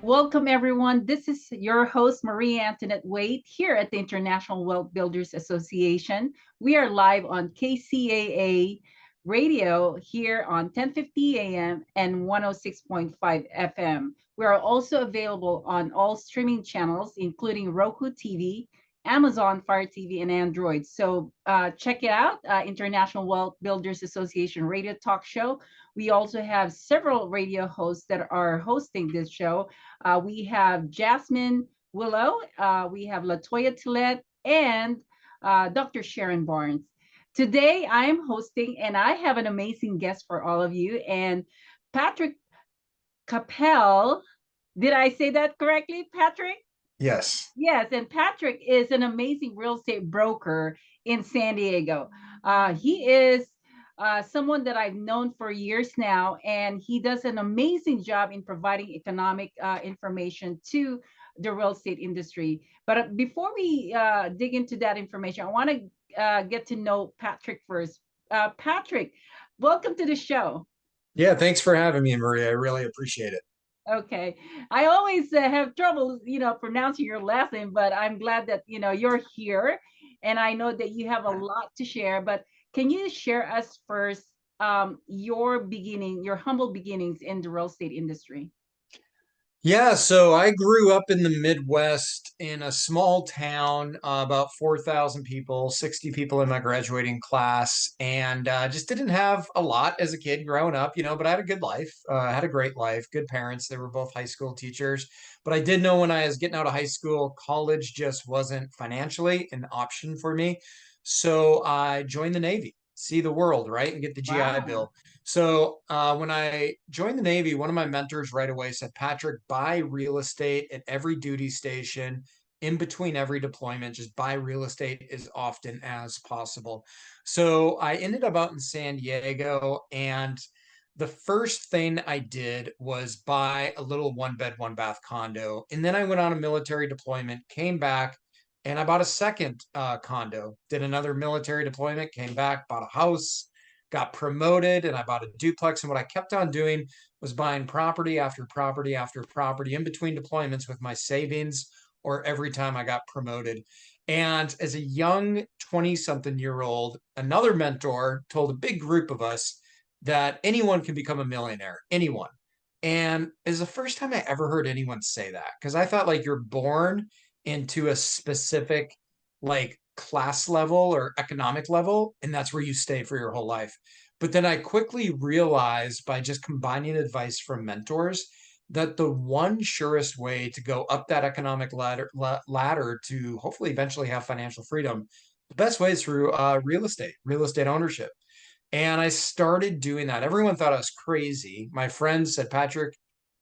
Welcome, everyone. This is your host, Marie Antonette Waite, here at the International Wealth Builders Association. We are live on KCAA radio here on 1050 AM and 106.5 FM. We are also available on all streaming channels, including Roku TV, Amazon Fire TV, and Android. So check it out, International Wealth Builders Association radio talk show. We also have several radio hosts that are hosting this show. We have Jasmine Willow, we have Latoya Tillett, and Dr. Sharon Barnes. Today, I am hosting, and I have an amazing guest for all of you. And Patrick Kappell, did I say that correctly, Patrick? Yes. Yes, and Patrick is an amazing real estate broker in San Diego. He is someone that I've known for years now, and he does an amazing job in providing economic information to the real estate industry. But before we dig into that information, I want to get to know Patrick first. Patrick, welcome to the show. Yeah, thanks for having me, Maria. I really appreciate it. Okay. I always have trouble, pronouncing your last name, but I'm glad that, you're here. And I know that you have a lot to share, but can you share us first your humble beginnings in the real estate industry? Yeah, so I grew up in the Midwest in a small town, about 4,000 people, 60 people in my graduating class, and just didn't have a lot as a kid growing up, but I had a good life. I had a great life, good parents. They were both high school teachers. But I did know when I was getting out of high school, college just wasn't financially an option for me. So I joined the Navy, see the world, right, and get the GI Wow. Bill. So when I joined the Navy, one of my mentors right away said, Patrick, buy real estate at every duty station in between every deployment. Just buy real estate as often as possible. So I ended up out in San Diego, and the first thing I did was buy a little one bed, one bath condo. And then I went on a military deployment, came back, and I bought a second condo, did another military deployment, came back, bought a house, got promoted, and I bought a duplex. And what I kept on doing was buying property after property after property in between deployments with my savings or every time I got promoted. And as a young 20 something year old, another mentor told a big group of us that anyone can become a millionaire, anyone. And it's the first time I ever heard anyone say that, because I thought like you're born into a specific like class level or economic level, and that's where you stay for your whole life. But then I quickly realized by just combining advice from mentors that the one surest way to go up that economic ladder to hopefully eventually have financial freedom, the best way is through real estate ownership. And I started doing that. Everyone thought I was crazy. My friends said, Patrick,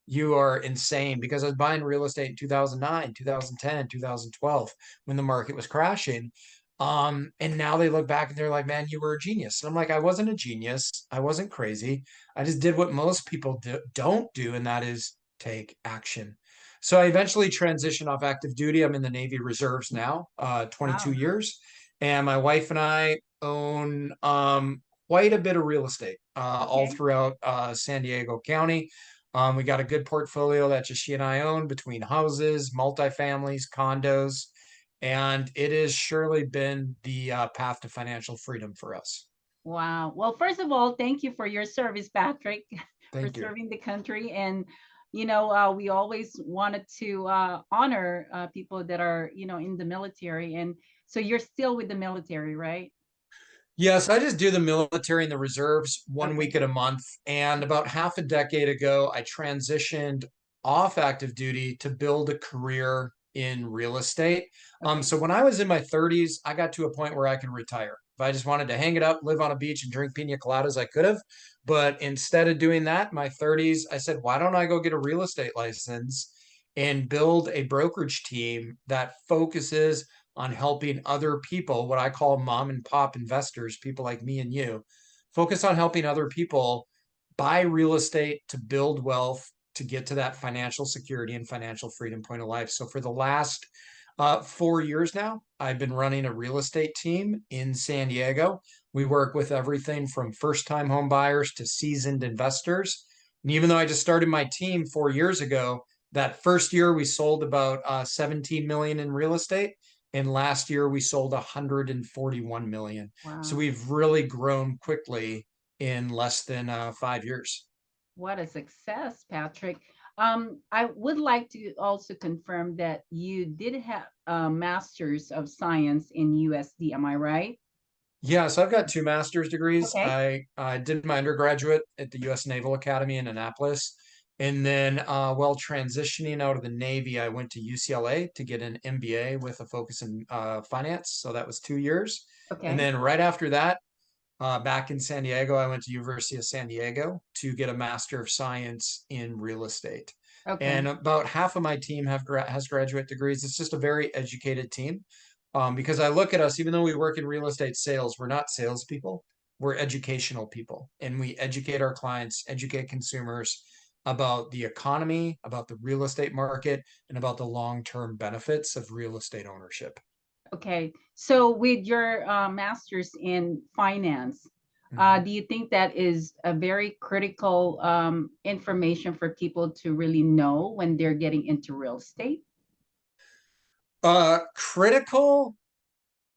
you are insane, because I was buying real estate in 2009, 2010, 2012 when the market was crashing. And now they look back and they're like, man, you were a genius. And I'm like, I wasn't a genius. I wasn't crazy. I just did what most people don't do, and that is take action. So I eventually transitioned off active duty. I'm in the Navy Reserves now, 22 Wow. years. And my wife and I own quite a bit of real estate all Okay. throughout San Diego County. We got a good portfolio that just she and I own between houses, multifamilies, condos, and it has surely been the path to financial freedom for us. Wow. Well, first of all, thank you for your service, Patrick, for Thank you. serving the country. And, we always wanted to honor people that are, in the military. And so you're still with the military, right? Yes, I just do the military and the reserves one Okay. week at a month. And about half a decade ago, I transitioned off active duty to build a career in real estate. Okay. So when I was in my 30s, I got to a point where I can retire. If I just wanted to hang it up, live on a beach, and drink pina coladas, I could have. But instead of doing that, in my 30s, I said, why don't I go get a real estate license and build a brokerage team that focuses on helping other people, what I call mom and pop investors, people like me and you, focus on helping other people buy real estate to build wealth, to get to that financial security and financial freedom point of life. So for the last 4 years now, I've been running a real estate team in San Diego. We work with everything from first time home buyers to seasoned investors. And even though I just started my team 4 years ago, That first year we sold about 17 million in real estate, and last year we sold 141 million. So Wow. we've really grown quickly in less than 5 years. What a success, Patrick. I would like to also confirm that you did have a Master's of Science in USD. Am I right? Yeah, so I've got two master's degrees. Okay. I did my undergraduate at the U.S. Naval Academy in Annapolis. And then while transitioning out of the Navy, I went to UCLA to get an MBA with a focus in finance. So that was 2 years. And Okay. then right after that, back in San Diego, I went to University of San Diego to get a Master of Science in real estate. Okay. And about half of my team has graduate degrees. It's just a very educated team. Because I look at us, even though we work in real estate sales, we're not salespeople. We're educational people, and we educate our clients, educate consumers about the economy, about the real estate market, and about the long-term benefits of real estate ownership. Okay. So with your master's in finance, Mhm. do you think that is a very critical information for people to really know when they're getting into real estate? Critical.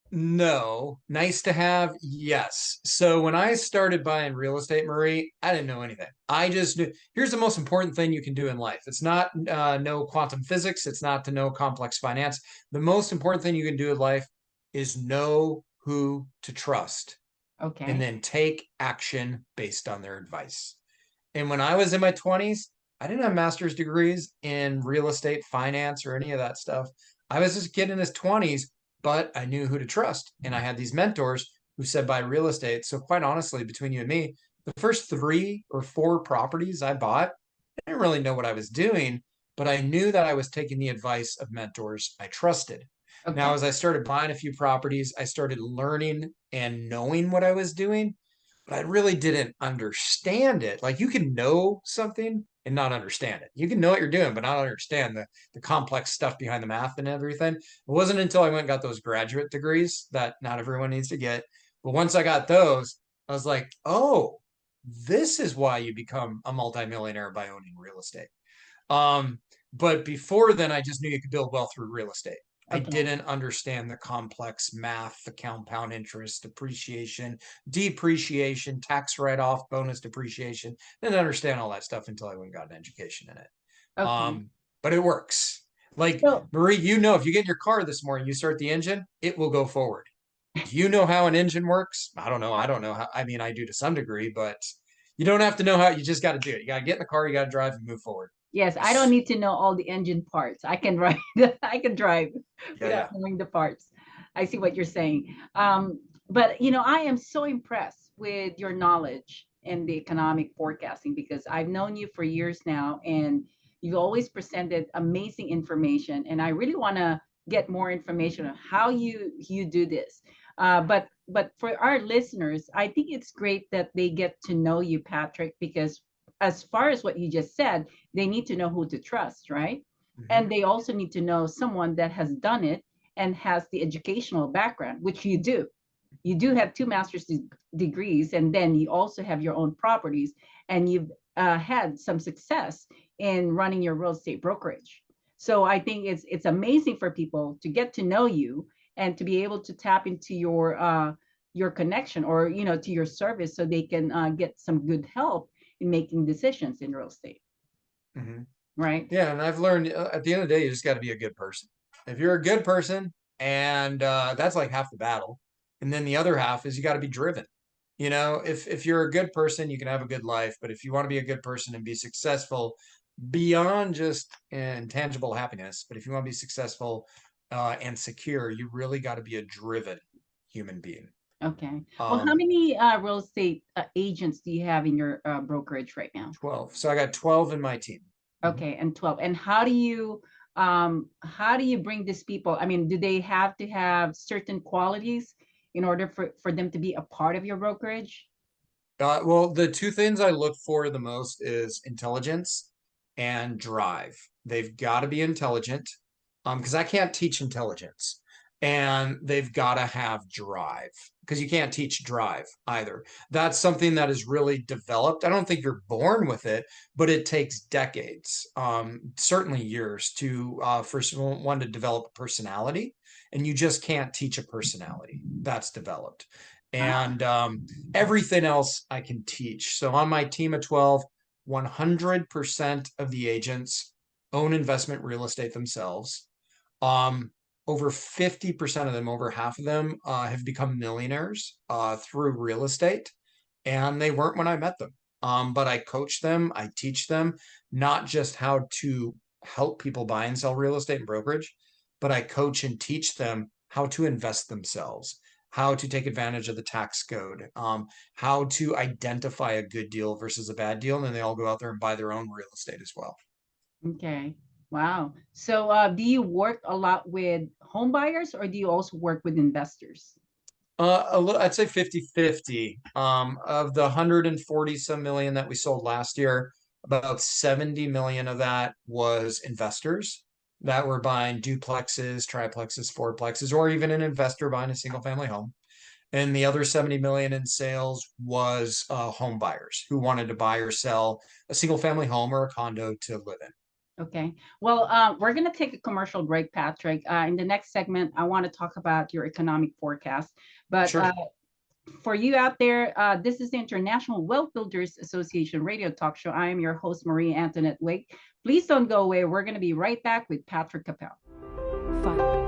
No. Nice to have? Yes. So when I started buying real estate, Marie, I didn't know anything. I just knew here's the most important thing you can do in life. It's not know quantum physics, it's not to know complex finance. The most important thing you can do in life is know who to trust and Okay. then take action based on their advice. And when I was in my 20s, I didn't have master's degrees in real estate, finance, or any of that stuff. I was just a kid in his 20s, but I knew who to trust. And I had these mentors who said buy real estate. So, quite honestly, between you and me, the first 3 or 4 properties I bought, I didn't really know what I was doing, but I knew that I was taking the advice of mentors I trusted. Now, Okay. as I started buying a few properties, I started learning and knowing what I was doing, but I really didn't understand it. Like you can know something and not understand it. You can know what you're doing, but not understand the complex stuff behind the math and everything. It wasn't until I went and got those graduate degrees that not everyone needs to get. But once I got those, I was like, oh, this is why you become a multimillionaire by owning real estate. Um, but before then, I just knew you could build wealth through real estate. I Okay. didn't understand the complex math, the compound interest, appreciation, depreciation, tax write-off, bonus depreciation. Didn't understand all that stuff until I went and got an education in it. Okay. Um, but it works. Like So, Marie, you know, if you get in your car this morning, you start the engine, it will go forward. Do you know how an engine works? I don't know. I don't know how. I mean, I do to some degree, but you don't have to know how. You just got to do it. You got to get in the car, you got to drive and move forward. yes, I don't need to know all the engine parts. I can drive. I can drive Yeah, without yeah. knowing the parts. I see what you're saying. But I am so impressed with your knowledge in the economic forecasting because I've known you for years now, and you've always presented amazing information. And I really want to get more information on how you do this. But for our listeners, I think it's great that they get to know you, Patrick, because as far as what you just said, they need to know who to trust, right? Mhm. And they also need to know someone that has done it and has the educational background, which you do. You do have two degrees, and then you also have your own properties, and you've had some success in running your real estate brokerage. So I think it's amazing for people to get to know you and to be able to tap into your connection or to your service so they can get some good help in making decisions in real estate, Mhm. right? Yeah, and I've learned at the end of the day, you just got to be a good person. If you're a good person, and that's like half the battle, and then the other half is you got to be driven. If you're a good person, you can have a good life. But if you want to be a good person and be successful beyond just intangible happiness, but if you want to be successful and secure, you really got to be a driven human being. Okay. Well, how Um, many real estate agents do you have in your brokerage right now? 12. So I got 12 in my team. Mhm. Okay, and 12. And how do you bring these people? I mean, do they have to have certain qualities in order for them to be a part of your brokerage? Well, the two things I look for the most is intelligence and drive. They've got to be intelligent, because I can't teach intelligence, and they've got to have drive because you can't teach drive either. That's something that is really developed. I don't think you're born with it, but it takes decades, certainly years, to for one to develop a personality, and you just can't teach a personality that's developed. Ah, And everything else I can teach. So on my team of 12, 100% of the agents own investment real estate themselves. Um, Over 50% of them, over half of them, have become millionaires through real estate, and they weren't when I met them. But I coach them, I teach them not just how to help people buy and sell real estate and brokerage, but I coach and teach them how to invest themselves, how to take advantage of the tax code, how to identify a good deal versus a bad deal, and then they all go out there and buy their own real estate as well. okay. Wow. So, do you work a lot with home buyers or do you also work with investors? A little, I'd say 50-50. Of the 140 some million that we sold last year, about 70 million of that was investors that were buying duplexes, triplexes, fourplexes, or even an investor buying a single family home. And the other 70 million in sales was home buyers who wanted to buy or sell a single family home or a condo to live in. Okay. Well, we're going to take a commercial break, Patrick. In the next segment, I want to talk about your economic forecast. But Sure. for you out there, this is the International Wealth Builders Association radio talk show. I am your host, Marie Antoinette Waite. Please don't go away. We're going to be right back with Patrick Kappell. Fun.